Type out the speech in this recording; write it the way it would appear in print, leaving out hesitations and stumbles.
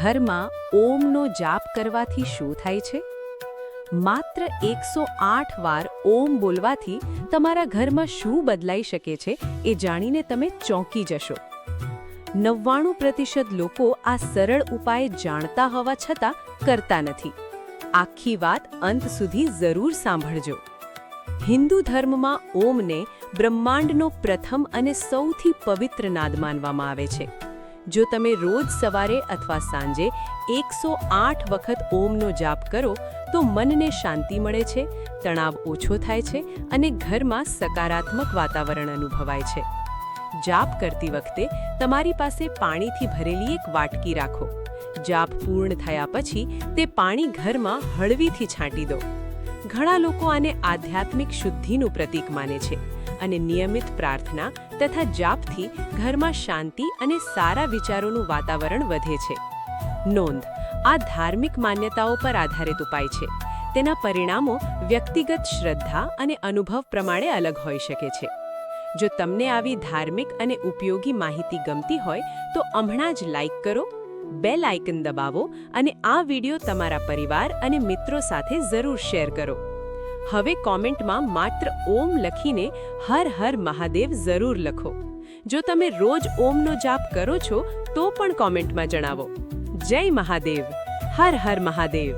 ઘરમાં ઓમનો જાપ કરવાથી શું થાય છે? માત્ર 108 વાર ઓમ બોલવાથી તમારા ઘરમાં શું બદલાઈ શકે છે એ જાણીને તમે ચોંકી જશો. 99% લોકો આ સરળ ઉપાય જાણતા હોવા છતાં કરતા નથી. આખી વાત અંત સુધી જરૂર સાંભળજો. હિન્દુ ધર્મમાં ઓમને બ્રહ્માંડનો પ્રથમ અને સૌથી પવિત્ર નાદ માનવામાં આવે છે. જો તમે રોજ સવારે અથવા સાંજે 108 વખત ઓમનો જાપ કરો તો મનને શાંતિ મળે છે, તણાવ ઓછો થાય છે અને ઘરમાં સકારાત્મક વાતાવરણ અનુભવાય છે. જાપ કરતી વખતે તમારી પાસે પાણીથી ભરેલી એક વાટકી રાખો. જાપ પૂર્ણ થયા પછી તે પાણી ઘરમાં હળવીથી છાંટી દો. ઘણા લોકો આને આધ્યાત્મિક શુદ્ધિનું પ્રતીક માને છે અને નિયમિત પ્રાર્થના તથા જાપથી ઘરમાં શાંતિ અને સારા વિચારોનું વાતાવરણ વધે છે. નોંધ: આ ધાર્મિક માન્યતાઓ પર આધારિત ઉપાય છે. તેના પરિણામો વ્યક્તિગત શ્રદ્ધા અને અનુભવ પ્રમાણે અલગ હોઈ શકે છે. જો તમને આવી ધાર્મિક અને ઉપયોગી માહિતી ગમતી હોય તો હમણાં જ લાઈક કરો, બેલ આઇકન દબાવો અને આ વિડિયો તમારા પરિવાર અને મિત્રો સાથે જરૂર શેર કરો. હવે કોમેન્ટમાં માત્ર ઓમ લખીને હર હર મહાદેવ જરૂર લખો. જો તમે રોજ ઓમનો જાપ કરો છો તો પણ કોમેન્ટમાં જણાવો. જય મહાદેવ! હર હર મહાદેવ!